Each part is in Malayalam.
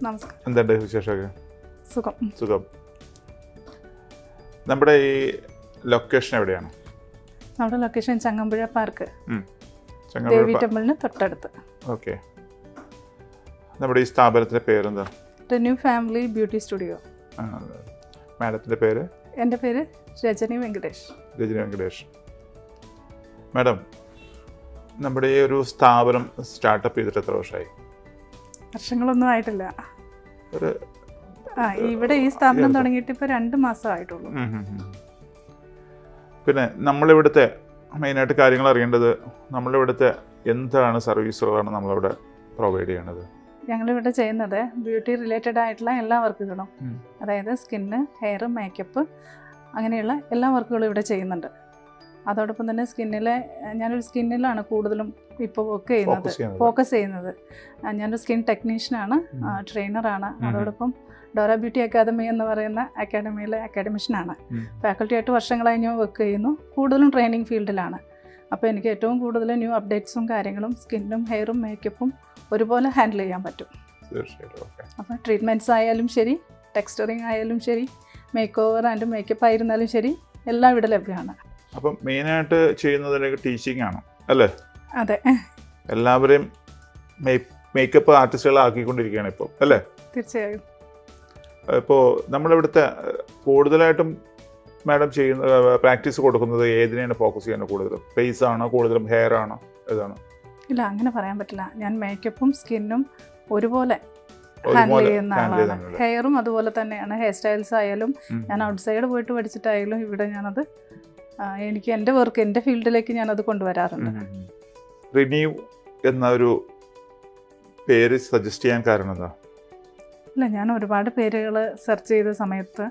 നമസ്കാരം. എന്തുണ്ട് വിശേഷമൊക്കെ? സുഖം. സുഖം. നമ്മുടെ ഈ ലൊക്കേഷൻ എവിടെയാണ്? നമ്മുടെ ലൊക്കേഷൻ ചങ്ങമ്പുഴ പാർക്ക്, ചങ്ങമ്പുഴ ദേവി ടെമ്പിളിന് തൊട്ടടുത്ത്. ഓക്കെ. നമ്മുടെ ഈ സ്ഥാപനത്തിൻ്റെ പേരെന്താ? Renew family beauty studio. മാഡത്തിൻ്റെ പേര്? എൻ്റെ പേര് രജനി വെങ്കടേഷ്. രജനി വെങ്കടേഷ്. മാഡം, നമ്മുടെ ഈ ഒരു സ്ഥാപനം സ്റ്റാർട്ടപ്പ് ചെയ്തിട്ട് എത്ര വർഷമായി? വർഷങ്ങളൊന്നും ആയിട്ടില്ല. ഒരു ഇവിടെ ഈ സ്ഥാപനം തുടങ്ങിയിട്ട് ഇപ്പോൾ 2 മാസമായിട്ടുള്ളൂ. പിന്നെ നമ്മളിവിടുത്തെ മെയിനായിട്ട് കാര്യങ്ങൾ അറിയേണ്ടത്, നമ്മളിവിടുത്തെ എന്താണ് സർവീസുകളാണ് നമ്മളിവിടെ പ്രൊവൈഡ് ചെയ്യണത്? ഞങ്ങളിവിടെ ചെയ്യുന്നത് ബ്യൂട്ടി റിലേറ്റഡ് ആയിട്ടുള്ള എല്ലാ വർക്കുകളും, അതായത് സ്കിന്ന്, ഹെയർ, മേക്കപ്പ്, അങ്ങനെയുള്ള എല്ലാ വർക്കുകളും ഇവിടെ ചെയ്യുന്നുണ്ട്. അതോടൊപ്പം തന്നെ ഞാനൊരു സ്കിന്നിലാണ് കൂടുതലും ഇപ്പോൾ ഫോക്കസ് ചെയ്യുന്നത്. ഞാനൊരു സ്കിൻ ടെക്നീഷ്യനാണ്, ട്രെയിനറാണ്. അതോടൊപ്പം ഡോറ ബ്യൂട്ടി അക്കാദമി എന്ന് പറയുന്ന അക്കാഡമിയിലെ അക്കാഡമിഷ്യനാണ്. ഫാക്കൽറ്റി ആയിട്ട് വർഷങ്ങളായി ഞാൻ വർക്ക് ചെയ്യുന്നു. കൂടുതലും ട്രെയിനിങ് ഫീൽഡിലാണ്. അപ്പോൾ എനിക്ക് ഏറ്റവും കൂടുതൽ ന്യൂ അപ്ഡേറ്റ്സും കാര്യങ്ങളും സ്കിന്നും ഹെയറും മേക്കപ്പും ഒരുപോലെ ഹാൻഡിൽ ചെയ്യാൻ പറ്റും. അപ്പോൾ ട്രീറ്റ്മെൻറ്റ്സ് ആയാലും ശരി, ടെക്സ്ചറിങ് ആയാലും ശരി, മേക്ക് ഓവർ ആൻഡ് മേക്കപ്പ് ആയിരുന്നാലും ശരി, എല്ലാം ഇവിടെ ലഭ്യമാണ്. അപ്പം മെയിനായിട്ട് ചെയ്യുന്നതിനൊക്കെ ടീച്ചിങ് ആണ് അല്ലേ? അതെ, എല്ലാവരെയും മേക്കപ്പ് ആർട്ടിസ്റ്റുകളാക്കിക്കൊണ്ടിരിക്കുകയാണ് ഇപ്പോൾ അല്ലേ? തീർച്ചയായും. ഇപ്പോൾ നമ്മളിവിടുത്തെ കൂടുതലായിട്ടും മാഡം പ്രാക്ടീസ് കൊടുക്കുന്നത് ഏതിനെയാണ് ഫോക്കസ് ചെയ്യുന്നത്? കൂടുതലും ഫേസ് ആണോ, കൂടുതലും ഹെയർ ആണോ, ഏതാണ്? ഇല്ല, അങ്ങനെ പറയാൻ പറ്റില്ല. ഞാൻ മേക്കപ്പും സ്കിന്നും ഒരുപോലെ ഹാൻഡിൽ ചെയ്യുന്ന ആളാണ്. ഹെയറും അതുപോലെ തന്നെയാണ്. ഹെയർ സ്റ്റൈൽസ് ആയാലും ഞാൻ ഔട്ട്സൈഡ് പോയിട്ട് പഠിച്ചിട്ടായാലും ഇവിടെ ഞാനത് എനിക്ക് എൻ്റെ വർക്ക്, എൻ്റെ ഫീൽഡിലേക്ക് ഞാനത് കൊണ്ടുവരാറുണ്ട്. റിന്യൂ എന്നൊരു പേര് സജസ്റ്റ് ചെയ്യാൻ കാരണം എന്താ? ഇല്ല, ഞാൻ ഒരുപാട് പേരുകൾ സെർച്ച് ചെയ്ത സമയത്ത്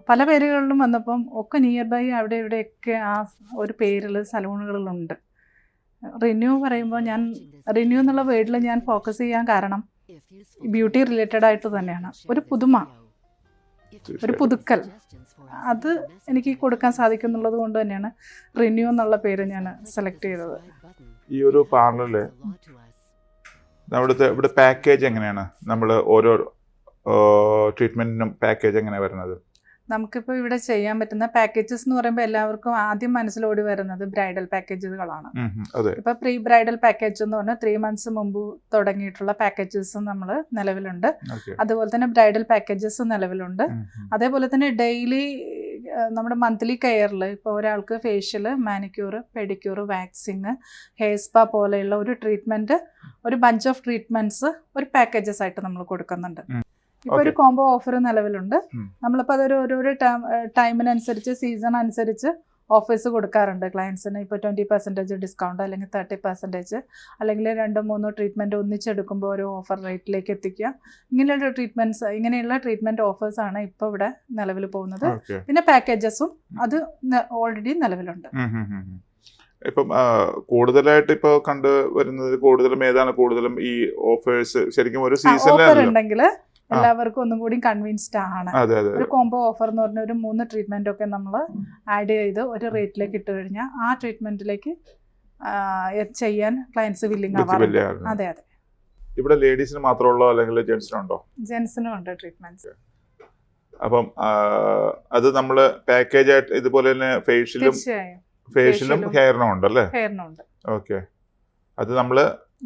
പല പേരുകളിലും വന്നപ്പം ഒക്കെ നിയർ ബൈ അവിടെ ഇവിടെയൊക്കെ ആ ഒരു പേരിൽ സലൂണുകളിലുണ്ട്. റിന്യൂ പറയുമ്പോൾ ഞാൻ റിന്യൂ എന്നുള്ള വേർഡിൽ ഞാൻ ഫോക്കസ് ചെയ്യാൻ കാരണം ബ്യൂട്ടി റിലേറ്റഡ് ആയിട്ട് തന്നെയാണ്. ഒരു പുതുമ, ഒരു പുതുക്കൽ, അത് എനിക്ക് കൊടുക്കാൻ സാധിക്കും എന്നുള്ളത് കൊണ്ട് തന്നെയാണ് റിന്യൂ എന്നുള്ള പേര് ഞാൻ സെലക്ട് ചെയ്തത്. ഈ ഒരു പാർലറിൽ ഇവിടെ പാക്കേജ് എങ്ങനെയാണ്? നമ്മൾ ഓരോ ട്രീറ്റ്മെൻറ്റിനും പാക്കേജ് എങ്ങനെയാണ് വരുന്നത്? നമുക്കിപ്പോൾ ഇവിടെ ചെയ്യാൻ പറ്റുന്ന പാക്കേജസ് എന്ന് പറയുമ്പോൾ എല്ലാവർക്കും ആദ്യം മനസ്സിലോടി വരുന്നത് ബ്രൈഡൽ പാക്കേജുകളാണ്. ഇപ്പോൾ പ്രീ ബ്രൈഡൽ പാക്കേജ് എന്ന് പറഞ്ഞാൽ 3 months മുമ്പ് തുടങ്ങിയിട്ടുള്ള പാക്കേജസും നമ്മൾ നിലവിലുണ്ട്. അതുപോലെ തന്നെ ബ്രൈഡൽ പാക്കേജസും നിലവിലുണ്ട്. അതേപോലെ തന്നെ ഡെയിലി നമ്മുടെ മന്ത്ലി കെയറിൽ ഇപ്പോൾ ഒരാൾക്ക് facial, manicure, pedicure, waxing, hair spa പോലെയുള്ള ഒരു ട്രീറ്റ്മെൻറ്റ്, ഒരു ബഞ്ച് ഓഫ് ട്രീറ്റ്മെൻറ്റ്സ് ഒരു പാക്കേജസ് ആയിട്ട് നമ്മൾ കൊടുക്കുന്നുണ്ട്. ഇപ്പോൾ ഒരു കോംബോ ഓഫർ നിലവിലുണ്ട്. നമ്മളിപ്പോൾ അതൊരു ഓരോരോ ടൈമിനനുസരിച്ച്, സീസൺ അനുസരിച്ച് ഓഫേഴ്സ് കൊടുക്കാറുണ്ട് ക്ലയൻസിന്. ഇപ്പോൾ 20% ഡിസ്കൗണ്ട്, അല്ലെങ്കിൽ 30%, അല്ലെങ്കിൽ 2-3 ട്രീറ്റ്മെൻറ്റ് ഒന്നിച്ചെടുക്കുമ്പോൾ ഒരു ഓഫർ റേറ്റിലേക്ക് എത്തിക്കുക. ഇങ്ങനെയുള്ള ട്രീറ്റ്മെൻറ്റ് ഓഫേഴ്സാണ് ഇപ്പോൾ ഇവിടെ നിലവിൽ പോകുന്നത്. പിന്നെ പാക്കേജസും അത് ഓൾറെഡി നിലവിലുണ്ട്. ഇപ്പം കൂടുതലായിട്ട് ഇപ്പോൾ കണ്ടുവരുന്നത് കൂടുതലും ഏതാണ്? കൂടുതലും ഈ ഓഫേഴ്സ് ശരിക്കും ഒരു സീസൺ ഉണ്ടെങ്കിൽ എല്ലാവർക്കും ഒന്നും കൂടി കൺവിൻസ്ഡ് ആണ്. ഒരു കോംബോ ഓഫർ എന്ന് പറഞ്ഞ ഒരു 3 ട്രീറ്റ്മെന്റ് ഒക്കെ നമ്മൾ ആഡ് ചെയ്ത് ഒരു റേറ്റിലേക്ക് ഇട്ട് കഴിഞ്ഞാൽ ആ ട്രീറ്റ്മെന്റിലേക്ക് ചെയ്യാൻ ക്ലയൻസ് വില്ലിംഗ് ആവാറുണ്ട്. അതെ അതെ. ഇവിടെ ലേഡീസിന് മാത്രമുള്ളോ അല്ലെങ്കിൽ ജെന്റ്സിനുണ്ടോ? ജെന്റ്സിനും ഉണ്ട് ട്രീറ്റ്മെന്റ്സ്. അപ്പം അത് നമ്മൾ പാക്കേജ് ആയിട്ട് ഇതുപോലെ തന്നെ ഫേഷ്യലും ഹെയറിനും ഉണ്ടല്ലേ? ഹെയറിനും ഉണ്ട്. ഓക്കെ. അത് നമ്മൾ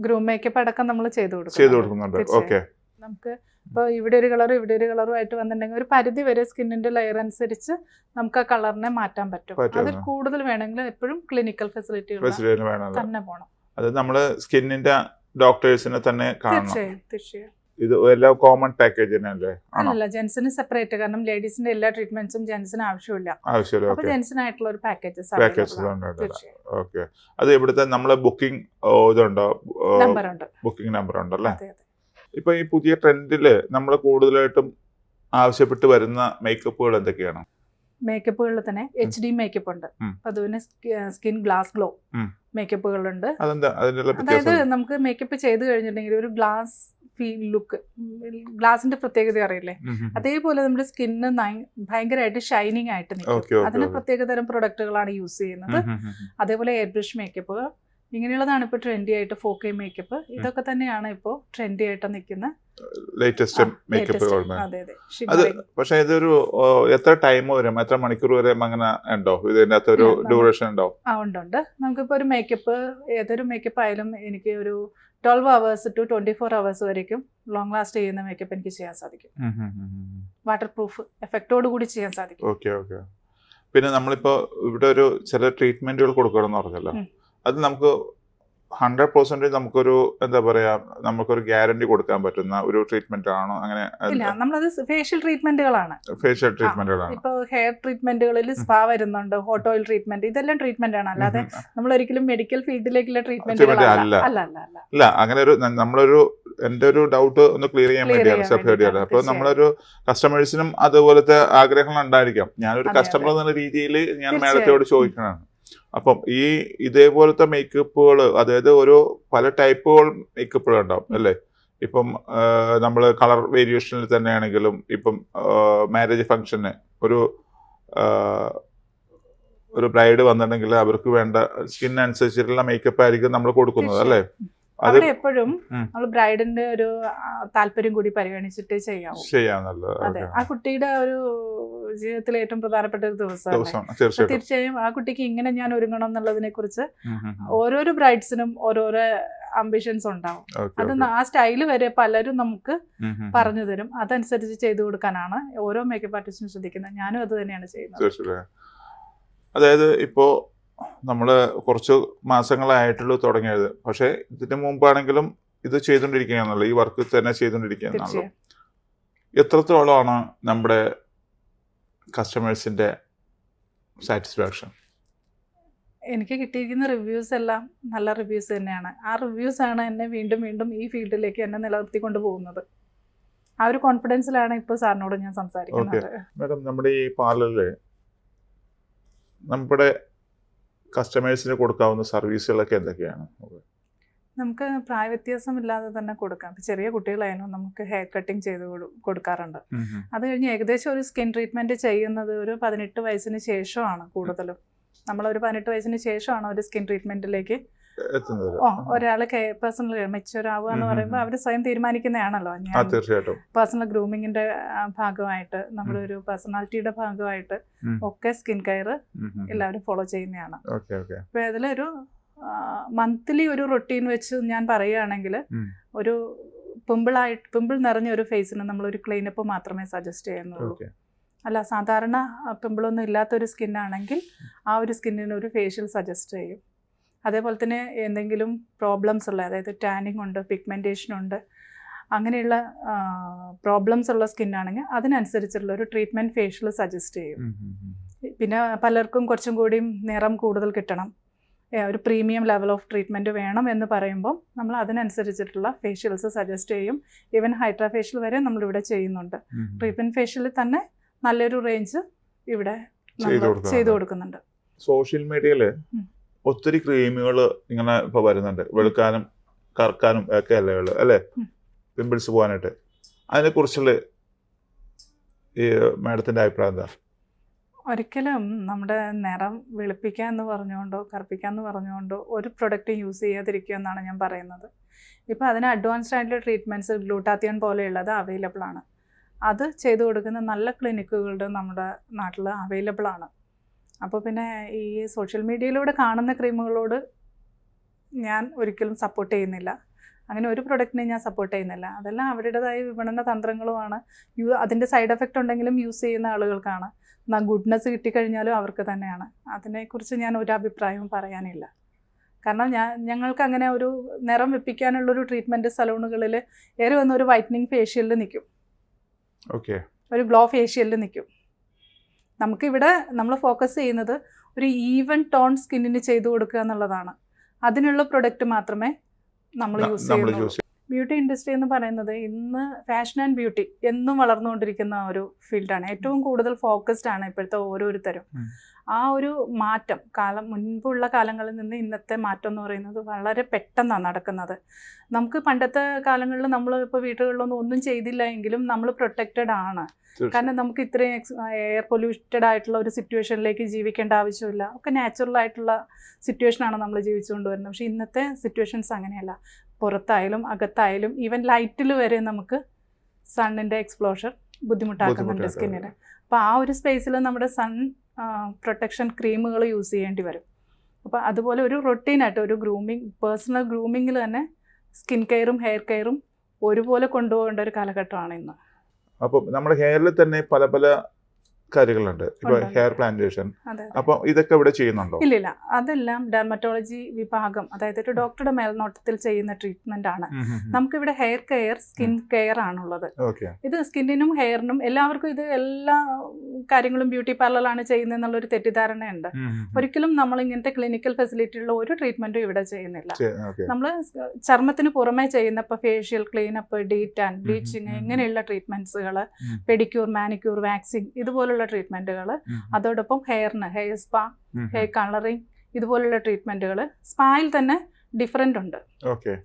ഗ്രൂം മേക്കപ്പ് അടക്കം നമ്മൾ ചെയ്തു കൊടുക്കുന്നുണ്ട്. ഓക്കെ. നമുക്ക് ഇപ്പോൾ ഇവിടെ ഒരു കളറും ഇവിടെ ഒരു കളറും ആയിട്ട് വന്നിട്ടുണ്ടെങ്കിൽ ഒരു പരിധി വരെ സ്കിന്നിന്റെ ലെയർ അനുസരിച്ച് നമുക്ക് ആ കളറിനെ മാറ്റാൻ പറ്റും. അതിൽ കൂടുതൽ വേണമെങ്കിൽ എപ്പോഴും ക്ലിനിക്കൽ ഫെസിലിറ്റികൾ തന്നെ പോകണം. അത് നമ്മൾ സ്കിന്നിന്റെ ഡോക്ടേഴ്സിനെ തന്നെ കാണണം. തീർച്ചയായും. ഇത് എല്ലാം കോമൺ പാക്കേജ് തന്നെയല്ലേ? അല്ലല്ല, ജെന്റ്സിന് സെപ്പറേറ്റ്. കാരണം ലേഡീസിന്റെ എല്ലാ ട്രീറ്റ്മെന്റ്സും ജെന്റ്സിന് ആവശ്യമില്ല. അപ്പോൾ ജെന്റ്സിനായിട്ടുള്ള ഒരു പാക്കേജസ്. ഓക്കെ. അത് ഇവിടുത്തെ നമ്മളെ ബുക്കിംഗ് ഇതുണ്ടോ? ബുക്കിംഗ് നമ്പർ ഉണ്ടല്ലേ? ഇപ്പൊ ഈ പുതിയ ട്രെൻഡില് നമ്മൾ കൂടുതലായിട്ടും ആവശ്യപ്പെട്ട് വരുന്ന മേക്കപ്പുകൾ എന്തൊക്കെയാണ്? മേക്കപ്പുകളിൽ തന്നെ HD മേക്കപ്പ് ഉണ്ട്. അതുപോലെ സ്കിൻ ഗ്ലാസ് ഗ്ലോ മേക്കപ്പുകളുണ്ട്. അതായത് നമുക്ക് മേക്കപ്പ് ചെയ്ത് കഴിഞ്ഞിട്ടുണ്ടെങ്കിൽ ഒരു ഗ്ലാസ് ഫീൽ ലുക്ക്, ഗ്ലാസിന്റെ പ്രത്യേകത അറിയില്ലേ, അതേപോലെ നമ്മുടെ സ്കിന്ന് ഭയങ്കരമായിട്ട് ഷൈനിങ് ആയിട്ട് നിൽക്കും. അതിന് പ്രത്യേക തരം പ്രൊഡക്റ്റുകളാണ് യൂസ് ചെയ്യുന്നത്. അതേപോലെ എയർ ബ്രഷ് മേക്കപ്പ്, ഇങ്ങനെയുള്ളതാണ് ഇപ്പോൾ ട്രെൻഡി ആയിട്ട് 4K മേക്കപ്പ്. ഇതൊക്കെ തന്നെയാണ് ഇപ്പോൾ ട്രെൻഡി ആയിട്ട് നിൽക്കുന്ന ലേറ്റസ്റ്റ് മേക്കപ്പ്. അതെ അതെ. അത് പക്ഷെ ഇതൊരു എത്ര ടൈം വരും, എത്ര മണിക്കൂർ വരെ അങ്ങനെ ഉണ്ടോ ഇതിന്റെ അകത്ത് ഒരു ഡ്യൂറേഷൻ ഉണ്ടോ? ഉണ്ട്. നമുക്കിപ്പോൾ ഒരു മേക്കപ്പ്, ഏതൊരു മേക്കപ്പ് ആയാലും എനിക്ക് ഒരു 12 hours to 24 hours വരേക്കും ലോങ് ലാസ്റ്റ് ചെയ്യുന്ന മേക്കപ്പ് എനിക്ക് ചെയ്യാൻ സാധിക്കും. വാട്ടർ പ്രൂഫ് എഫക്റ്റോട് കൂടി ചെയ്യാൻ സാധിക്കും. Okay okay. പിന്നെ നമ്മളിപ്പോ ഇവിടെ ഒരു ചില ട്രീറ്റ്മെന്റുകൾ കൊടുക്കണം എന്ന് പറഞ്ഞല്ലോ, അത് നമുക്ക് 100% നമുക്കൊരു എന്താ പറയാ, നമുക്കൊരു ഗ്യാരണ്ടി കൊടുക്കാൻ പറ്റുന്ന ഒരു ട്രീറ്റ്മെന്റ് ആണോ? അങ്ങനെ ഇല്ല, നമ്മളത് ഫേഷ്യൽ ട്രീറ്റ്മെന്റുകളാണ്. ഫേഷ്യൽ ട്രീറ്റ്മെന്റുകളാണ്. ഇപ്പൊ ഹെയർ ട്രീറ്റ്മെന്റുകളിൽ സ്പാ വരുന്നുണ്ട്, ഹോട്ട് ഓയിൽ ട്രീറ്റ്മെന്റ്, ഇതെല്ലാം ട്രീറ്റ്മെന്റ് ആണ്. അല്ലാതെ നമ്മൾ ഒരിക്കലും മെഡിക്കൽ ഫീൽഡിലേക്കുള്ള ട്രീറ്റ്മെന്റ് അല്ല. അങ്ങനെ ഒരു നമ്മളൊരു എന്റെ ഒരു ഡൗട്ട് ഒന്ന് ക്ലിയർ ചെയ്യാൻ വേണ്ടിയാണ്. അപ്പൊ നമ്മളൊരു കസ്റ്റമേഴ്സിനും അതുപോലത്തെ ആഗ്രഹങ്ങൾ ഉണ്ടായിരിക്കാം. ഞാനൊരു കസ്റ്റമർ എന്നുള്ള രീതിയിൽ ഞാൻ മാഡത്തോട് ചോദിക്കണം. അപ്പം ഈ ഇതേപോലത്തെ മേക്കപ്പുകൾ, അതായത് ഒരു പല ടൈപ്പുകൾ മേക്കപ്പുകൾ ഉണ്ടാവും അല്ലേ? ഇപ്പം നമ്മൾ കളർ വേരിയേഷനിൽ തന്നെയാണെങ്കിലും, ഇപ്പം മാരേജ് ഫംഗ്ഷന് ഒരു ബ്രൈഡ് വന്നിട്ടുണ്ടെങ്കിൽ അവർക്ക് വേണ്ട സ്കിൻ അനുസരിച്ചിട്ടുള്ള മേക്കപ്പ് ആയിരിക്കും നമ്മൾ കൊടുക്കുന്നത് അല്ലേ? അവിടെ എപ്പോഴും നമ്മൾ ബ്രൈഡിന്റെ ഒരു താല്പര്യം കൂടി പരിഗണിച്ചിട്ട് ചെയ്യാവുന്നത്. അതെ, ആ കുട്ടിയുടെ ഒരു ജീവിതത്തിലെ ഏറ്റവും പ്രധാനപ്പെട്ട ഒരു ദിവസം തീർച്ചയായും ആ കുട്ടിക്ക് ഇങ്ങനെ ഞാൻ ഒരുങ്ങണം എന്നുള്ളതിനെ കുറിച്ച് ഓരോരോ ബ്രൈഡ്സിനും ഓരോരോ അംബിഷൻസ് ഉണ്ടാവും. അത് ആ സ്റ്റൈല് വരെ പലരും നമുക്ക് പറഞ്ഞു തരും. അതനുസരിച്ച് ചെയ്തു കൊടുക്കാനാണ് ഓരോ മേക്കപ്പ് ആർട്ടിസ്റ്റും ശ്രദ്ധിക്കുന്നത്. ഞാനും അത് തന്നെയാണ് ചെയ്യുന്നത്. അതായത് ഇപ്പോ നമ്മള് കുറച്ച് മാസങ്ങളായിട്ടുള്ളൂ തുടങ്ങിയത്, പക്ഷെ ഇതിന് മുമ്പാണെങ്കിലും ഇത് ചെയ്തുകൊണ്ടിരിക്കുകയാണല്ലോ, ഈ വർക്ക് തന്നെ ചെയ്തുകൊണ്ടിരിക്കുകയാണല്ലോ. എത്രത്തോളമാണ് നമ്മുടെ കസ്റ്റമേഴ്സിന്റെ സാറ്റിസ്ഫാക്ഷൻ? എനിക്ക് കിട്ടിയിരിക്കുന്ന റിവ്യൂസ് എല്ലാം നല്ല റിവ്യൂസ് തന്നെയാണ്. ആ റിവ്യൂസ് ആണ് എന്നെ വീണ്ടും വീണ്ടും ഈ ഫീൽഡിലേക്ക് എന്നെ നിലനിർത്തിക്കൊണ്ട് പോകുന്നത്. ആ ഒരു കോൺഫിഡൻസിലാണ് ഇപ്പോൾ സാറിനോട് ഞാൻ സംസാരിക്കുന്നത്. മാഡം, നമ്മുടെ ഈ പാർലറില് നമ്മുടെ കസ്റ്റമേഴ്സിന് കൊടുക്കാവുന്ന സർവീസുകളൊക്കെ എന്തൊക്കെയാണ്? നമുക്ക് പ്രായവ്യത്യാസമില്ലാതെ തന്നെ കൊടുക്കാം. ചെറിയ കുട്ടികളായാലും നമുക്ക് ഹെയർ കട്ടിങ് ചെയ്ത് കൊടുക്കാറുണ്ട്. അത് കഴിഞ്ഞ് ഏകദേശം ഒരു സ്കിൻ ട്രീറ്റ്മെന്റ് ചെയ്യുന്നത് ഒരു 18 വയസ്സിന് ശേഷമാണ് കൂടുതലും. നമ്മളൊരു 18 വയസ്സിന് ശേഷമാണ് ഒരു സ്കിൻ ട്രീറ്റ്മെന്റിലേക്ക് ഒരാൾ പേഴ്സണൽ മെച്യൂർ ആവുക എന്ന് പറയുമ്പോൾ അവർ സ്വയം തീരുമാനിക്കുന്നതാണല്ലോ. ഞാൻ പേഴ്സണൽ ഗ്രൂമിങ്ങിന്റെ ഭാഗമായിട്ട്, നമ്മുടെ ഒരു പേഴ്സണാലിറ്റിയുടെ ഭാഗമായിട്ട് ഒക്കെ സ്കിൻ കെയർ എല്ലാവരും ഫോളോ ചെയ്യുന്നതാണ്. അപ്പൊ അതിലൊരു മന്ത്ലി ഒരു റൊട്ടീൻ വെച്ച് ഞാൻ പറയുകയാണെങ്കിൽ, ഒരു പിമ്പിൾ നിറഞ്ഞ ഒരു ഫേസിന് നമ്മളൊരു ക്ലീനപ്പ് മാത്രമേ സജസ്റ്റ് ചെയ്യുന്നുള്ളൂ. അല്ല, സാധാരണ പിമ്പിളൊന്നും ഇല്ലാത്തൊരു സ്കിന്നാണെങ്കിൽ ആ ഒരു സ്കിന്നിന് ഒരു ഫേഷ്യൽ സജസ്റ്റ് ചെയ്യും. അതേപോലെ തന്നെ എന്തെങ്കിലും പ്രോബ്ലംസ് ഉള്ള, അതായത് ടാനിങ് ഉണ്ട്, പിഗ്മെൻറ്റേഷൻ ഉണ്ട്, അങ്ങനെയുള്ള പ്രോബ്ലംസ് ഉള്ള സ്കിന്നാണെങ്കിൽ അതിനനുസരിച്ചുള്ള ഒരു ട്രീറ്റ്മെൻറ്റ് ഫേഷ്യൽ സജസ്റ്റ് ചെയ്യും. പിന്നെ പലർക്കും കുറച്ചും കൂടി നിറം കൂടുതൽ കിട്ടണം, ഒരു പ്രീമിയം ലെവൽ ഓഫ് ട്രീറ്റ്മെൻറ്റ് വേണം എന്ന് പറയുമ്പം നമ്മൾ അതിനനുസരിച്ചിട്ടുള്ള ഫേഷ്യൽസ് സജസ്റ്റ് ചെയ്യും. ഈവൻ ഹൈഡ്രാ ഫേഷ്യൽ വരെ നമ്മളിവിടെ ചെയ്യുന്നുണ്ട്. ട്രീറ്റ്മെൻറ്റ് ഫേഷ്യലിൽ തന്നെ നല്ലൊരു റേഞ്ച് ഇവിടെ ചെയ്തു കൊടുക്കുന്നുണ്ട്. സോഷ്യൽ മീഡിയയിൽ ഒത്തിരി ക്രീമുകൾ ഇങ്ങനെ ഇപ്പൊ വരുന്നുണ്ട്, വെളുക്കാനും കറക്കാനും ഒക്കെ അല്ലേ, പിമ്പിൾസ് പോകാനായിട്ട്. അതിനെ കുറിച്ചുള്ള ഈ മാഡത്തിന്റെ അഭിപ്രായം എന്താ? ഒരിക്കലും നമ്മുടെ നിറം വെളുപ്പിക്കുക എന്ന് പറഞ്ഞുകൊണ്ടോ കറുപ്പിക്കുക എന്ന് പറഞ്ഞുകൊണ്ടോ ഒരു പ്രൊഡക്റ്റ് യൂസ് ചെയ്യാതിരിക്കുക എന്നാണ് ഞാൻ പറയുന്നത്. ഇപ്പോൾ അതിന് അഡ്വാൻസ്ഡ് ആയിട്ടുള്ള ട്രീറ്റ്മെൻറ്റ്സ് ഗ്ലൂട്ടാത്തിയോൺ പോലെയുള്ളത് അവൈലബിൾ ആണ്. അത് ചെയ്തു കൊടുക്കുന്ന നല്ല ക്ലിനിക്കുകളുടെ നമ്മുടെ നാട്ടിൽ അവൈലബിൾ ആണ്. അപ്പോൾ പിന്നെ ഈ സോഷ്യൽ മീഡിയയിലൂടെ കാണുന്ന ക്രീമുകളോട് ഞാൻ ഒരിക്കലും സപ്പോർട്ട് ചെയ്യുന്നില്ല. അങ്ങനെ ഒരു പ്രൊഡക്റ്റിനെ ഞാൻ സപ്പോർട്ട് ചെയ്യുന്നില്ല. അതെല്ലാം അവരുടേതായ വിപണന തന്ത്രങ്ങളുമാണ്. അതിൻ്റെ സൈഡ് എഫക്റ്റ് ഉണ്ടെങ്കിലും യൂസ് ചെയ്യുന്ന ആളുകൾക്കാണ്. ഗുഡ്നെസ് കിട്ടിക്കഴിഞ്ഞാലും അവർക്ക് തന്നെയാണ്. അതിനെക്കുറിച്ച് ഞാൻ ഒരു അഭിപ്രായവും പറയാനില്ല. കാരണം ഞങ്ങൾക്ക് അങ്ങനെ ഒരു നിറം വെപ്പിക്കാനുള്ളൊരു ട്രീറ്റ്മെൻറ്റ് സലൂണുകളിൽ ഏറെ വന്ന ഒരു വൈറ്റനിങ് ഫേഷ്യലിൽ നിൽക്കും, ഒരു ഗ്ലോ ഫേഷ്യലിൽ നിൽക്കും. നമുക്കിവിടെ നമ്മൾ ഫോക്കസ് ചെയ്യുന്നത് ഒരു ഈവൻ ടോൺ സ്കിന്നിന് ചെയ്തു കൊടുക്കുക എന്നുള്ളതാണ്. അതിനുള്ള പ്രൊഡക്റ്റ് മാത്രമേ നമ്മൾ യൂസ് ചെയ്യുന്നുള്ളൂ. ബ്യൂട്ടി ഇൻഡസ്ട്രി എന്ന് പറയുന്നത് ഇന്ന് ഫാഷൻ ആൻഡ് ബ്യൂട്ടി എന്നും വളർന്നുകൊണ്ടിരിക്കുന്ന ഒരു ഫീൽഡാണ്. ഏറ്റവും കൂടുതൽ ഫോക്കസ്ഡ് ആണ് ഇപ്പോഴത്തെ ഓരോരുത്തരും. ആ ഒരു മാറ്റം മുൻപുള്ള കാലങ്ങളിൽ നിന്ന് ഇന്നത്തെ മാറ്റം എന്ന് പറയുന്നത് വളരെ പെട്ടെന്നാണ് നടക്കുന്നത്. നമുക്ക് പണ്ടത്തെ കാലങ്ങളിൽ നമ്മൾ ഇപ്പോൾ വീടുകളിലൊന്നും ഒന്നും ചെയ്തില്ല എങ്കിലും നമ്മൾ പ്രൊട്ടക്റ്റഡ് ആണ്. കാരണം നമുക്ക് ഇത്രയും എയർ പൊല്യൂട്ടഡ് ആയിട്ടുള്ള ഒരു സിറ്റുവേഷനിലേക്ക് ജീവിക്കേണ്ട ആവശ്യമില്ല. ഒക്കെ നാച്ചുറൽ ആയിട്ടുള്ള സിറ്റുവേഷനാണ് നമ്മൾ ജീവിച്ചുകൊണ്ട് വരുന്നത്. പക്ഷേ ഇന്നത്തെ സിറ്റുവേഷൻസ് അങ്ങനെയല്ല. പുറത്തായാലും അകത്തായാലും ഈവൻ ലൈറ്റിൽ വരെ നമുക്ക് സണ്ണിൻ്റെ എക്സ്പ്ലോഷർ ബുദ്ധിമുട്ടാക്കുന്നുണ്ട് സ്കിന്നിന്. അപ്പോൾ ആ ഒരു സ്പേസിൽ നമ്മുടെ സൺ പ്രൊട്ടക്ഷൻ ക്രീമുകൾ യൂസ് ചെയ്യേണ്ടി വരും. അപ്പോൾ അതുപോലെ ഒരു റൊട്ടീനായിട്ട് ഒരു പേഴ്സണൽ ഗ്രൂമിങ്ങിൽ തന്നെ സ്കിൻ കെയറും ഹെയർ കെയറും ഒരുപോലെ കൊണ്ടുപോകേണ്ട ഒരു കാലഘട്ടമാണ് ഇന്ന്. അപ്പം നമ്മുടെ ഹെയറിൽ തന്നെ പല പല കാര്യങ്ങളുണ്ട്. ഇപ്പൊ ഹെയർ പ്ലാന്റേഷൻ, അപ്പൊ ഇതൊക്കെ ഇവിടെ ചെയ്യുന്നുണ്ടോ? ഇല്ലില്ല, അതെല്ലാം ഡെർമറ്റോളജി വിഭാഗം, അതായത് ഒരു ഡോക്ടറുടെ മേൽനോട്ടത്തിൽ ചെയ്യുന്ന ട്രീറ്റ്മെന്റ് ആണ്. നമുക്കിവിടെ ഹെയർ കെയർ, സ്കിൻ കെയർ ആണുള്ളത്. ഇത് സ്കിന്നിനും ഹെയറിനും എല്ലാവർക്കും ഇത് എല്ലാ കാര്യങ്ങളും ബ്യൂട്ടി പാർലറിലാണ് ചെയ്യുന്നത് എന്നുള്ളൊരു തെറ്റിദ്ധാരണയുണ്ട്. ഒരിക്കലും നമ്മൾ ഇങ്ങനത്തെ ക്ലിനിക്കൽ ഫെസിലിറ്റിയുള്ള ഒരു ട്രീറ്റ്മെന്റും ഇവിടെ ചെയ്യുന്നില്ല. നമ്മൾ ചർമ്മത്തിന് പുറമെ ചെയ്യുന്ന ഇപ്പൊ ഫേഷ്യൽ ക്ലീനപ്പ്, ഡീറ്റാൻ, ബ്ലീച്ചിങ് ഇങ്ങനെയുള്ള ട്രീറ്റ്മെന്റ്സുകൾ, പെഡിക്യൂർ, മാനിക്യൂർ, വാക്സിൻ ഇതുപോലുള്ള ട്രീറ്റ്മെന്റുകൾ, അതോടൊപ്പം ഹെയറിന് ഹെയർ സ്പാ, ഹെയർ കളറിങ് ഇതുപോലുള്ള ട്രീറ്റ്മെന്റുകൾ സ്പായിൽ തന്നെ ഡിഫറെന്റ് ഉണ്ട്.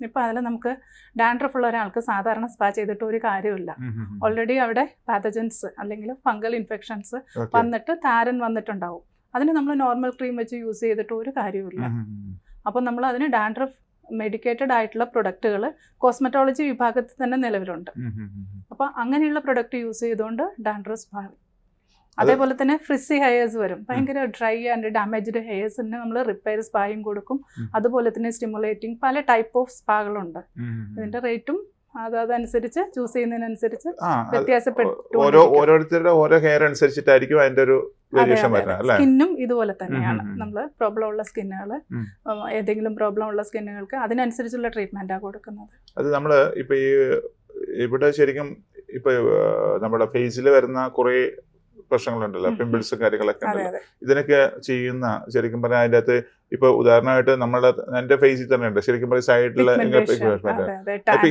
ഇപ്പൊ അതിൽ നമുക്ക് ഡാൻഡ്രഫ് ഉള്ള ഒരാൾക്ക് സാധാരണ സ്പാ ചെയ്തിട്ട് ഒരു കാര്യമില്ല. ഓൾറെഡി അവിടെ പാത്തജൻസ് അല്ലെങ്കിൽ ഫംഗൽ ഇൻഫെക്ഷൻസ് വന്നിട്ട് താരൻ വന്നിട്ടുണ്ടാവും. അതിന് നമ്മൾ നോർമൽ ക്രീം വെച്ച് യൂസ് ചെയ്തിട്ട് ഒരു കാര്യമില്ല. അപ്പോൾ നമ്മൾ അതിന് ഡാൻഡ്രഫ് മെഡിക്കേറ്റഡ് ആയിട്ടുള്ള പ്രൊഡക്റ്റുകൾ കോസ്മെറ്റോളജി വിഭാഗത്തിൽ തന്നെ നിലവിലുണ്ട്. അപ്പോൾ അങ്ങനെയുള്ള പ്രൊഡക്റ്റ് യൂസ് ചെയ്തുകൊണ്ട് ഡാൻഡ്രഫ് സ്പാ. അതേപോലെ തന്നെ ഫ്രിസി ഹെയർസ് വരും, ഭയങ്കര ഡ്രൈ ആൻഡ് ഡാമേജ്ഡ് ഹെയർസിന് നമ്മൾ റിപ്പയർ സ്പായും കൊടുക്കും. അതുപോലെ തന്നെ സ്റ്റിമുലേറ്റിംഗ് പല ടൈപ്പ് ഓഫ് സ്പാകളുണ്ട്. ഇതിന്റെ റേറ്റും അതനുസരിച്ച് ചൂസ് ചെയ്യുന്നതിനനുസരിച്ച് വ്യത്യാസപ്പെട്ടു. ഓരോരുത്തരുടെ ഓരോ ഹെയർ അനുസരിച്ചിട്ടായിരിക്കും അതിന്റെ ഒരു സ്കിന്നും ഇതുപോലെ തന്നെയാണ്. നമ്മൾ പ്രോബ്ലം ഉള്ള സ്കിന്നുകൾ, ഏതെങ്കിലും പ്രോബ്ലം ഉള്ള സ്കിന്നുകൾക്ക് അതിനനുസരിച്ചുള്ള ട്രീറ്റ്മെന്റാണ് കൊടുക്കുന്നത്. അത് നമ്മൾ ഇപ്പൊ ഇവിടെ ശരിക്കും ഇപ്പൊ നമ്മുടെ ഫേസിൽ വരുന്ന കുറെ പ്രശ്നങ്ങളുണ്ടല്ലോ, പിമ്പിൾസും കാര്യങ്ങളൊക്കെ ഉണ്ടല്ലോ. ഇതിനൊക്കെ ചെയ്യുന്ന ശരിക്കും പറഞ്ഞാൽ അതിൻ്റെ അകത്ത് ഇപ്പൊ ഉദാഹരണമായിട്ട് നമ്മുടെ എന്റെ ഫേസിൽ തന്നെ ഉണ്ട് ശരിക്കും പറഞ്ഞ സൈഡിലുള്ള അപ്പൊ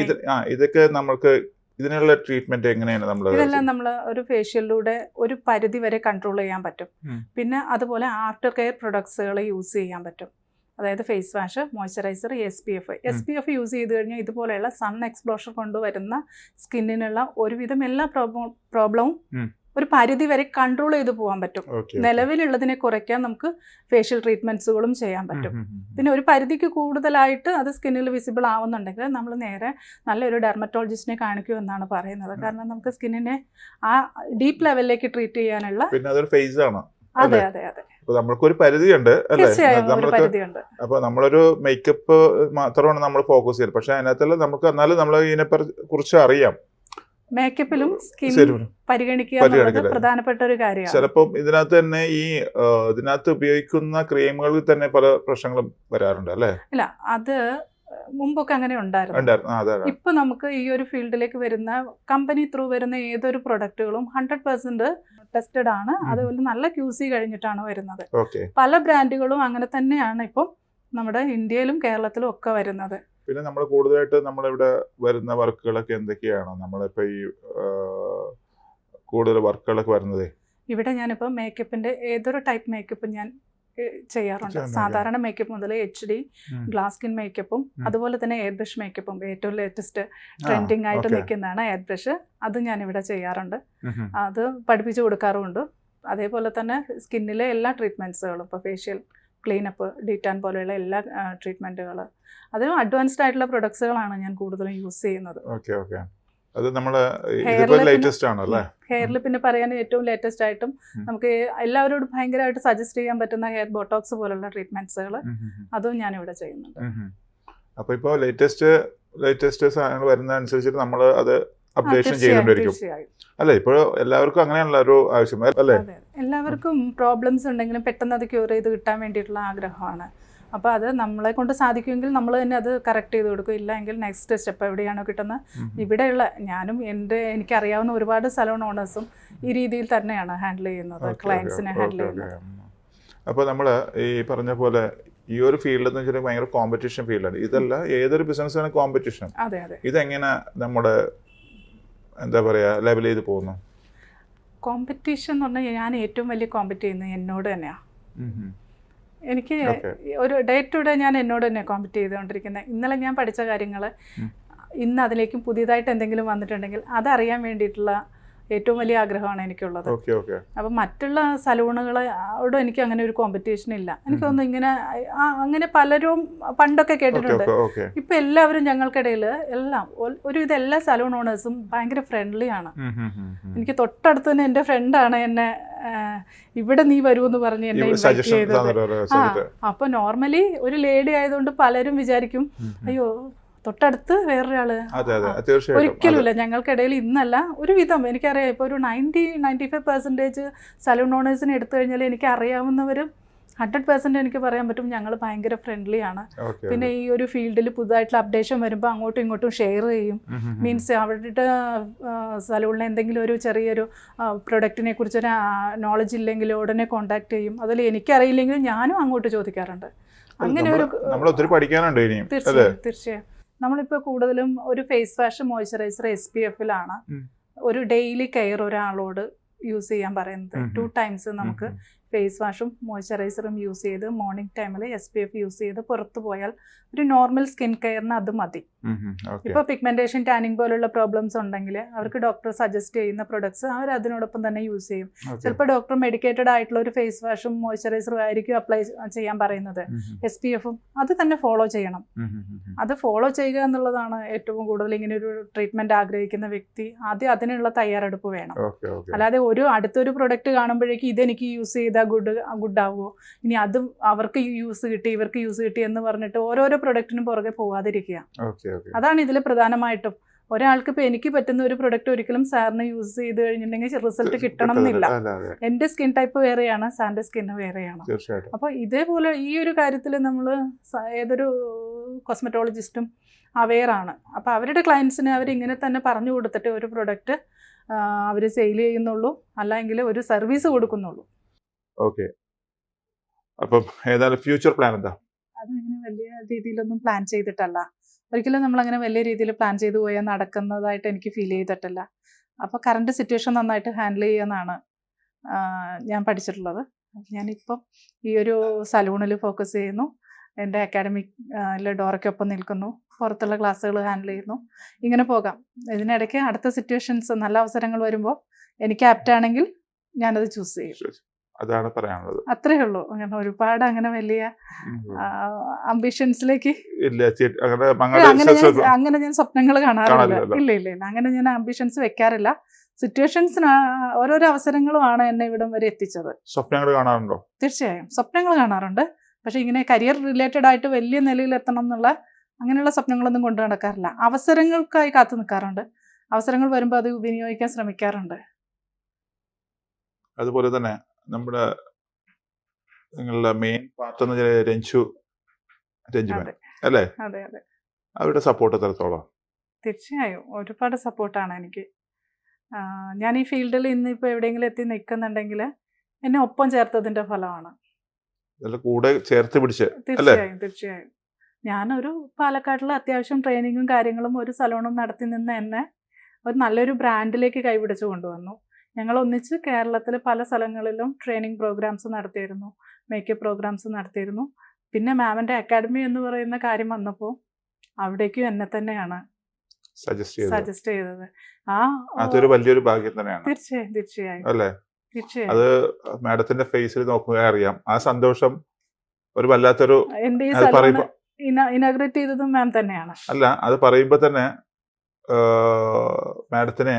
ഇതൊക്കെ നമ്മൾക്ക് ഇതിനുള്ള ട്രീറ്റ്മെന്റ് എങ്ങനെയാണ് നമ്മൾ? ഇതെല്ലാം നമ്മൾ ഒരു ഫേഷ്യലിലൂടെ ഒരു പരിധി വരെ കൺട്രോൾ ചെയ്യാൻ പറ്റും. പിന്നെ അതുപോലെ ആഫ്റ്റർ കെയർ പ്രൊഡക്ട്സുകൾ യൂസ് ചെയ്യാൻ പറ്റും. അതായത് face wash, moisturiser, SPF use ചെയ്ത് കഴിഞ്ഞാൽ ഇതുപോലെയുള്ള സൺ എക്സ്പ്ലോഷർ കൊണ്ടുവരുന്ന സ്കിന്നിനുള്ള ഒരുവിധം എല്ലാ പ്രോബ്ലവും ഒരു പരിധി വരെ കൺട്രോൾ ചെയ്ത് പോകാൻ പറ്റും. നിലവിലുള്ളതിനെ കുറയ്ക്കാൻ നമുക്ക് ഫേഷ്യൽ ട്രീറ്റ്മെന്റ്സുകളും ചെയ്യാൻ പറ്റും. പിന്നെ ഒരു പരിധിക്ക് കൂടുതലായിട്ട് അത് സ്കിന്നിൽ വിസിബിൾ ആവുന്നുണ്ടെങ്കിൽ നമ്മൾ നേരെ നല്ലൊരു ഡെർമറ്റോളജിസ്റ്റിനെ കാണിക്കുമെന്നാണ് പറയുന്നത്. കാരണം നമുക്ക് സ്കിന്നിനെ ആ ഡീപ്പ് ലെവലിലേക്ക് ട്രീറ്റ് ചെയ്യാനുള്ള പിന്നെ അതൊരു ഫേസ് ആണ്. അതെ അതെ അതെ, നമ്മൾക്കൊരു പരിധിയുണ്ട് അല്ലേ? അപ്പൊ നമ്മളൊരു മേക്കപ്പ് മാത്രമാണ് നമ്മൾ ഫോക്കസ് ചെയ്യുന്നത്. പക്ഷെ അതിനകത്തുള്ള നമുക്ക് എന്നാലും നമ്മൾ ഇതിനെ കുറിച്ച് അറിയാം. മേക്കപ്പിലും സ്കിന്നും പരിഗണിക്കുക പ്രധാനപ്പെട്ട ഒരു കാര്യമാണ്. ചിലപ്പോൾ ഇതിനകത്ത് തന്നെ ഇതിനകത്ത് ഉപയോഗിക്കുന്ന ക്രീമുകളിൽ തന്നെ പല പ്രശ്നങ്ങളും വരാറുണ്ട് അല്ലേ? ഇല്ല, അത് മുമ്പൊക്കെ അങ്ങനെ ഉണ്ടായിരുന്നു. ഇപ്പൊ നമുക്ക് ഈ ഒരു ഫീൽഡിലേക്ക് വരുന്ന കമ്പനി ത്രൂ വരുന്ന ഏതൊരു പ്രൊഡക്റ്റുകളും 100% ടെസ്റ്റഡ് ആണ്. അതുപോലെ നല്ല QC കഴിഞ്ഞിട്ടാണ് വരുന്നത്. പല ബ്രാൻഡുകളും അങ്ങനെ തന്നെയാണ് ഇപ്പം നമ്മുടെ ഇന്ത്യയിലും കേരളത്തിലും ഒക്കെ വരുന്നത്. പിന്നെ നമ്മൾ കൂടുതലായിട്ട് നമ്മളിവിടെ വരുന്ന വർക്കുകളൊക്കെ എന്തൊക്കെയാണ്? നമ്മളിപ്പോ ഈ കൂടുതൽ വർക്കുകളൊക്കെ വരുന്നത് ഇവിടെ ഞാനിപ്പോൾ മേക്കപ്പിന്റെ ഏതൊരു ടൈപ്പ് മേക്കപ്പ് ഞാൻ ചെയ്യാറുണ്ട്. സാധാരണ മേക്കപ്പ് മുതൽ HD ഗ്ലാസ് സ്കിൻ മേക്കപ്പും അതുപോലെ തന്നെ എയർ ബ്രഷ് മേക്കപ്പും ഏറ്റവും ലേറ്റസ്റ്റ് ട്രെൻഡിങ് ആയിട്ട് നിൽക്കുന്നതാണ് എയർ ബ്രഷ്. അത് ഞാൻ ഇവിടെ ചെയ്യാറുണ്ട്, അത് പഠിപ്പിച്ചു കൊടുക്കാറുമുണ്ട്. അതേപോലെ തന്നെ സ്കിന്നിലെ എല്ലാ ട്രീറ്റ്മെന്റ്സുകളും ഇപ്പോൾ ഫേഷ്യൽ ക്ലീനപ്പ്, ഡീറ്റാൻ പോലെയുള്ള എല്ലാ ട്രീറ്റ്മെന്റുകൾ, അതിനും അഡ്വാൻസ്ഡ് ആയിട്ടുള്ള പ്രൊഡക്ട്സുകളാണ് ഞാൻ കൂടുതലും യൂസ് ചെയ്യുന്നത്. അത് നമ്മുടെ ലേറ്റസ്റ്റ് ആണല്ലേ? ഹെയറിൽ പിന്നെ പറയാൻ ഏറ്റവും ലേറ്റസ്റ്റ് ആയിട്ടും നമുക്ക് എല്ലാവരോടും ഭയങ്കരമായിട്ട് സജസ്റ്റ് ചെയ്യാൻ പറ്റുന്ന ഹെയർ ബോട്ടോക്സ് പോലുള്ള ട്രീറ്റ്മെന്റ്സുകൾ അതും ഞാൻ ഇവിടെ ചെയ്യുന്നുണ്ട്. അപ്പൊ ഇപ്പൊ ലേറ്റസ്റ്റ് സാധനങ്ങൾ വരുന്ന അനുസരിച്ചിട്ട് നമ്മൾ അത് അപ്ഡേഷൻ ചെയ്തുകൊണ്ടിരിക്കും അല്ലെ? ഇപ്പോൾ എല്ലാവർക്കും അങ്ങനെയുള്ള ഒരു ആവശ്യം അല്ലേ? എല്ലാവർക്കും പ്രോബ്ലംസ് ഉണ്ടെങ്കിലും പെട്ടെന്ന് അത് ക്യൂർ ചെയ്ത് കിട്ടാൻ വേണ്ടിയിട്ടുള്ള ആഗ്രഹമാണ്. അപ്പോൾ അത് നമ്മളെ കൊണ്ട് സാധിക്കുമെങ്കിൽ നമ്മൾ തന്നെ അത് കറക്റ്റ് ചെയ്ത് കൊടുക്കും. ഇല്ല എങ്കിൽ നെക്സ്റ്റ് സ്റ്റെപ്പ് എവിടെയാണോ കിട്ടുന്നത്, ഇവിടെയുള്ള ഞാനും എനിക്കറിയാവുന്ന ഒരുപാട് സലൂൺ ഓണേഴ്സും ഈ രീതിയിൽ തന്നെയാണ് ഹാൻഡിൽ ചെയ്യുന്നത്, ക്ലയൻസിനെ ഹാൻഡിൽ ചെയ്യുന്നത്. അപ്പോൾ നമ്മൾ ഈ പറഞ്ഞ പോലെ ഈ ഒരു ഫീൽഡ് എന്ന് വെച്ചാൽ ഭയങ്കര കോമ്പറ്റീഷൻ ഫീൽഡാണ്. ഇതല്ല ഏതൊരു ബിസിനസ്സിന് കോമ്പറ്റീഷൻ. ഇതെങ്ങനെ നമ്മുടെ എന്താ പറയുക ലെവൽ ചെയ്ത് പോകുന്നു? കോമ്പറ്റീഷൻ എന്ന് പറഞ്ഞാൽ ഞാൻ ഏറ്റവും വലിയ കോമ്പറ്റ് ചെയ്യുന്നത് എന്നോട് തന്നെയാണ്. എനിക്ക് ഒരു ഡേ ടു ഡേ ഞാൻ എന്നോട് തന്നെ കോമ്പറ്റ് ചെയ്തുകൊണ്ടിരിക്കുന്നത്. ഇന്നലെ ഞാൻ പഠിച്ച കാര്യങ്ങൾ ഇന്ന് അതിലേക്കും പുതിയതായിട്ട് എന്തെങ്കിലും വന്നിട്ടുണ്ടെങ്കിൽ അതറിയാൻ വേണ്ടിയിട്ടുള്ള ഏറ്റവും വലിയ ആഗ്രഹമാണ് എനിക്കുള്ളത്. അപ്പം മറ്റുള്ള സലൂണുകളോടും എനിക്ക് അങ്ങനെ ഒരു കോമ്പറ്റീഷൻ ഇല്ല. എനിക്ക് തോന്നുന്നു ഇങ്ങനെ അങ്ങനെ പലരും പണ്ടൊക്കെ കേട്ടിട്ടുണ്ട്. ഇപ്പൊ എല്ലാവരും ഞങ്ങൾക്കിടയിൽ എല്ലാം ഒരുവിധം എല്ലാ സലൂൺ ഓണേഴ്സും ഭയങ്കര ഫ്രണ്ട്ലി ആണ്. എനിക്ക് തൊട്ടടുത്ത് തന്നെ എൻ്റെ ഫ്രണ്ടാണ് എന്നെ ഇവിടെ നീ വരുമെന്ന് പറഞ്ഞ് എന്നെ ഇൻവൈറ്റ് ചെയ്തത്. അപ്പൊ നോർമലി ഒരു ലേഡി ആയതുകൊണ്ട് പലരും വിചാരിക്കും അയ്യോ തൊട്ടടുത്ത് വേറൊരാള്. ഒരിക്കലുമില്ല. ഞങ്ങൾക്കിടയിൽ ഇന്നല്ല ഒരുവിധം എനിക്കറിയാം. ഇപ്പോൾ ഒരു 90-95% സലൂൺ ഓണേഴ്സിനെ എടുത്തു കഴിഞ്ഞാൽ എനിക്ക് അറിയാവുന്നവരും 100% എനിക്ക് പറയാൻ പറ്റും ഞങ്ങൾ ഭയങ്കര ഫ്രണ്ട്ലി ആണ്. പിന്നെ ഈ ഒരു ഫീൽഡിൽ പുതുതായിട്ടുള്ള അപ്ഡേഷൻ വരുമ്പോൾ അങ്ങോട്ടും ഇങ്ങോട്ടും ഷെയർ ചെയ്യും. മീൻസ് അവരുടെ സലൂണിൽ എന്തെങ്കിലും ഒരു ചെറിയൊരു പ്രൊഡക്റ്റിനെ കുറിച്ചൊരു നോളജ് ഇല്ലെങ്കിൽ ഉടനെ കോൺടാക്ട് ചെയ്യും. അതിൽ എനിക്കറിയില്ലെങ്കിൽ ഞാനും അങ്ങോട്ട് ചോദിക്കാറുണ്ട്. അങ്ങനെ ഒരു തീർച്ചയായും നമ്മളിപ്പോൾ കൂടുതലും ഒരു ഫേസ് വാഷ് മോയ്സ്ചറൈസർ SPF-ലാണ് ഒരു ഡെയിലി കെയർ ഒരാളോട് യൂസ് ചെയ്യാൻ പറയുന്നത്. 2 times നമുക്ക് ഫേസ് വാഷും മോയ്സ്ചറൈസറും യൂസ് ചെയ്ത് മോർണിംഗ് ടൈമിൽ SPF യൂസ് ചെയ്ത് പുറത്തു പോയാൽ ഒരു നോർമൽ സ്കിൻ കെയറിന് അത് മതി. ഇപ്പോൾ പിഗ്മെന്റേഷൻ ടാനിങ് പോലുള്ള പ്രോബ്ലംസ് ഉണ്ടെങ്കിൽ അവർക്ക് ഡോക്ടർ സജസ്റ്റ് ചെയ്യുന്ന പ്രൊഡക്ട്സ് അവർ അതിനോടൊപ്പം തന്നെ യൂസ് ചെയ്യും. ചിലപ്പോൾ ഡോക്ടർ മെഡിക്കേറ്റഡ് ആയിട്ടുള്ള ഒരു ഫേസ് വാഷും മോയ്സ്ചറൈസറും ആയിരിക്കും അപ്ലൈ ചെയ്യാൻ പറയുന്നത്. SPF-ഉം അത് തന്നെ ഫോളോ ചെയ്യണം. അത് ഫോളോ ചെയ്യുക എന്നുള്ളതാണ് ഏറ്റവും കൂടുതൽ. ഇങ്ങനെ ഒരു ട്രീറ്റ്മെന്റ് ആഗ്രഹിക്കുന്ന വ്യക്തി ആദ്യം അതിനുള്ള തയ്യാറെടുപ്പ് വേണം. അല്ലാതെ അടുത്തൊരു പ്രൊഡക്റ്റ് കാണുമ്പോഴേക്കും ഇതെനിക്ക് യൂസ് ചെയ്താൽ ഗുഡ് ആവുമോ, ഇനി അത് അവർക്ക് യൂസ് കിട്ടി ഇവർക്ക് യൂസ് കിട്ടി എന്ന് പറഞ്ഞിട്ട് ഓരോരോ പ്രൊഡക്റ്റിനും പുറകെ പോവാതിരിക്കുക. അതാണ് ഇതിൽ പ്രധാനമായിട്ടും. ഒരാൾക്ക് ഇപ്പൊ എനിക്ക് പറ്റുന്ന ഒരു പ്രൊഡക്റ്റ് ഒരിക്കലും സാറിന് യൂസ് ചെയ്ത് കഴിഞ്ഞിട്ടുണ്ടെങ്കിൽ റിസൾട്ട് കിട്ടണം എന്നില്ല. എന്റെ സ്കിൻ ടൈപ്പ് വേറെയാണ്, സാറിന്റെ സ്കിൻ വേറെയാണ്. അപ്പൊ ഇതേപോലെ ഈ ഒരു കാര്യത്തിൽ നമ്മൾ ഏതൊരു കോസ്മെറ്റോളജിസ്റ്റും അവെയർ ആണ്. അപ്പൊ അവരുടെ ക്ലയൻസിന് അവരിങ്ങനെ തന്നെ പറഞ്ഞു കൊടുത്തിട്ട് ഒരു പ്രൊഡക്റ്റ് അവർ സെയിൽ ചെയ്യുന്നുള്ളൂ, അല്ലെങ്കിൽ ഒരു സർവീസ് കൊടുക്കുന്നുള്ളൂ. ഓക്കെ. അപ്പം ഏതായാലും ഫ്യൂച്ചർ പ്ലാൻ എന്താ? അതിങ്ങനെ വലിയ രീതിയിലൊന്നും പ്ലാൻ ചെയ്തിട്ടല്ല. ഒരിക്കലും നമ്മളങ്ങനെ വലിയ രീതിയിൽ പ്ലാൻ ചെയ്തു പോയാൽ നടക്കുന്നതായിട്ട് എനിക്ക് ഫീൽ ചെയ്തിട്ടില്ല. അപ്പോൾ കറണ്ട് സിറ്റുവേഷൻ നന്നായിട്ട് ഹാൻഡിൽ ചെയ്യാന്നാണ് ഞാൻ പഠിച്ചിട്ടുള്ളത്. ഞാനിപ്പം ഈ ഒരു സലൂണിൽ ഫോക്കസ് ചെയ്യുന്നു, എൻ്റെ അക്കാഡമിക്കിലെ ഡോറയ്ക്കൊപ്പം നിൽക്കുന്നു, പുറത്തുള്ള ക്ലാസ്സുകൾ ഹാൻഡിൽ ചെയ്യുന്നു. ഇങ്ങനെ പോകാം. ഇതിനിടയ്ക്ക് അടുത്ത സിറ്റുവേഷൻസ് നല്ല അവസരങ്ങൾ വരുമ്പോൾ എനിക്ക് ആപ്റ്റാണെങ്കിൽ ഞാനത് ചൂസ് ചെയ്യും. അതാണ് പറയാനുള്ളത്. അത്രേ ഉള്ളൂ. അങ്ങനെ ഒരുപാട് അങ്ങനെ വലിയ അംബിഷൻസിലേക്ക് അങ്ങനെ ഞാൻ സ്വപ്നങ്ങൾ കാണാറില്ല. ഇല്ല അങ്ങനെ ഞാൻ അംബിഷൻസ് വെക്കാറില്ല. സിറ്റുവേഷൻസിന് ഓരോരോ അവസരങ്ങളുമാണ് എന്നെ ഇവിടം വരെ എത്തിച്ചത്. സ്വപ്നങ്ങൾ കാണാറുണ്ടോ? തീർച്ചയായും സ്വപ്നങ്ങൾ കാണാറുണ്ട്. പക്ഷെ ഇങ്ങനെ കരിയർ റിലേറ്റഡ് ആയിട്ട് വലിയ നിലയിൽ എത്തണം എന്നുള്ള അങ്ങനെയുള്ള സ്വപ്നങ്ങളൊന്നും കൊണ്ടു നടക്കാറില്ല. അവസരങ്ങൾക്കായി കാത്തു നിൽക്കാറുണ്ട്. അവസരങ്ങൾ വരുമ്പോൾ അത് വിനിയോഗിക്കാൻ ശ്രമിക്കാറുണ്ട്. അതുപോലെ തന്നെ നമ്മുടെ നിങ്ങളുടെ മെയിൻ പാർട്ട് എന്ന് രഞ്ജുമേൻ അല്ലേ? അതെ അതെ. അവരുടെ സപ്പോർട്ട് എത്രത്തോളം? തീർച്ചയായും ഒരുപാട് സപ്പോർട്ടാണ് എനിക്ക്. ഞാൻ ഈ ഫീൽഡിൽ ഇന്നിപ്പോൾ എവിടെയെങ്കിലും എത്തി നിൽക്കുന്നുണ്ടെങ്കിൽ എന്നെ ഒപ്പം ചേർത്തതിൻ്റെ ഫലമാണ്. കൂടെ ചേർത്ത് പിടിച്ച്. തീർച്ചയായും. ഞാനൊരു പാലക്കാട്ടിൽ അത്യാവശ്യം ട്രെയിനിങ്ങും കാര്യങ്ങളും ഒരു സലൂണും നടത്തി നിന്ന് എന്നെ ഒരു നല്ലൊരു ബ്രാൻഡിലേക്ക് കൈപിടിച്ച് കൊണ്ടുവന്നു. ഞങ്ങൾ ഒന്നിച്ച് കേരളത്തിൽ പല സ്ഥലങ്ങളിലും ട്രെയിനിങ് പ്രോഗ്രാംസ് നടത്തിയിരുന്നു, മേക്കപ്പ് പ്രോഗ്രാംസ് നടത്തിയിരുന്നു. പിന്നെ മാമിൻ്റെ അക്കാഡമി എന്ന് പറയുന്ന കാര്യം വന്നപ്പോൾ അവിടേക്കും എന്നെ തന്നെയാണ് സജസ്റ്റ് ചെയ്തത്. അതൊരു വലിയൊരു ഭാഗ്യം തന്നെയാണ്. തീർച്ചയായും അല്ലേ? അത് മാഡത്തിന്റെ ഫേസിൽ നോക്കുക അറിയാം. ആ സന്തോഷം ഒരു വല്ലാത്തൊരു ഇനാഗ്രേറ്റ് ചെയ്തതും മാം തന്നെയാണ്. അല്ല, അത് പറയുമ്പോ തന്നെ മാഡത്തിന്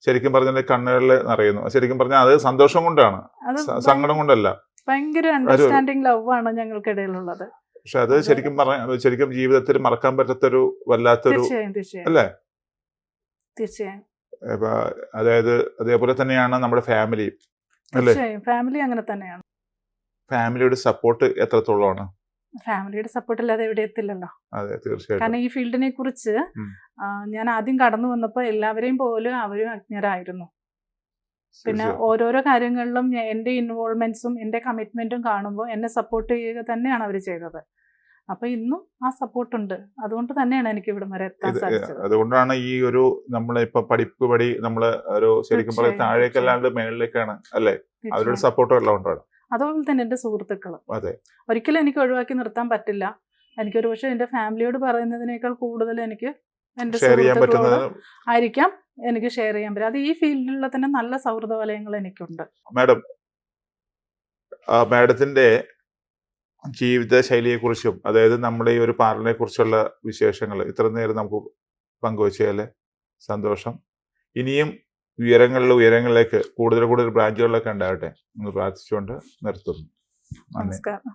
ശരിക്കും പറഞ്ഞ കണ്ണുകളിൽ നിറയുന്നു. ശരിക്കും പറഞ്ഞാൽ അത് സന്തോഷം കൊണ്ടാണ്, സങ്കടം കൊണ്ടല്ല. ഭയങ്കര അണ്ടർസ്റ്റാൻഡിങ് ലവ് ആണ് ഞങ്ങൾക്കിടയിലുള്ളത്. പക്ഷെ അത് ശരിക്കും ജീവിതത്തിൽ മറക്കാൻ പറ്റാത്തൊരു വല്ലാത്തൊരു അല്ലേ? തീർച്ചയായും. അതായത് അതേപോലെ തന്നെയാണ് നമ്മുടെ ഫാമിലി. ഫാമിലി അങ്ങനെ തന്നെയാണ്. ഫാമിലിയുടെ സപ്പോർട്ട് എത്രത്തോളമാണ്? ഫാമിലിയുടെ സപ്പോർട്ട് ഇല്ലാതെ എവിടെ എത്തില്ലല്ലോ. അതെ, തീർച്ചയായും. കാരണം ഈ ഫീൽഡിനെ കുറിച്ച് ഞാൻ ആദ്യം കടന്നു വന്നപ്പോൾ എല്ലാവരെയും പോലും അവരും അജ്ഞരായിരുന്നു. പിന്നെ ഓരോരോ കാര്യങ്ങളിലും എൻ്റെ ഇൻവോൾവ്മെന്റ്സും എൻ്റെ കമ്മിറ്റ്മെന്റും കാണുമ്പോൾ എന്നെ സപ്പോർട്ട് ചെയ്യുക തന്നെയാണ് അവർ ചെയ്തത്. അപ്പൊ ഇന്നും ആ സപ്പോർട്ട് ഉണ്ട്. അതുകൊണ്ട് തന്നെയാണ് എനിക്ക് ഇവിടം വരെ എത്താൻ സാധിച്ചത്. അതുകൊണ്ടാണ് ഈ ഒരു നമ്മളെ ഇപ്പൊ പഠിപ്പ് നമ്മള് ഒരു ശരിക്കും പറയാം താഴേക്കല്ലാണ്ട് മേളിലേക്കാണ് അല്ലെ, അവരുടെ സപ്പോർട്ട് എല്ലാം ഉണ്ടാണ്. അതുപോലെ തന്നെ എൻ്റെ സുഹൃത്തുക്കളും അതെ, ഒരിക്കലും എനിക്ക് ഒഴിവാക്കി നിർത്താൻ പറ്റില്ല. എനിക്കൊരു പക്ഷേ എൻ്റെ ഫാമിലിയോട് പറയുന്നതിനേക്കാൾ കൂടുതൽ എനിക്ക് എൻ്റെ സുഹൃത്തുക്കളോട് ആയിരിക്കാം എനിക്ക് ഷെയർ ചെയ്യാൻ പറ്റും. അത് ഈ ഫീൽഡിലുള്ള തന്നെ നല്ല സൗഹൃദ വലയങ്ങൾ എനിക്കുണ്ട്. മാഡം, മാഡത്തിന്റെ ജീവിത ശൈലിയെക്കുറിച്ചും അതായത് നമ്മുടെ ഈ ഒരു പാർലറിനെ കുറിച്ചുള്ള വിശേഷങ്ങൾ ഇത്ര നേരം നമുക്ക് പങ്കുവച്ചാല് സന്തോഷം. ഇനിയും ഉയരങ്ങളിലേക്ക് കൂടുതൽ ബ്രാഞ്ചുകളിലൊക്കെ ഉണ്ടാവട്ടെ എന്ന് പ്രാർത്ഥിച്ചുകൊണ്ട് നിർത്തുന്നു. നമസ്കാരം.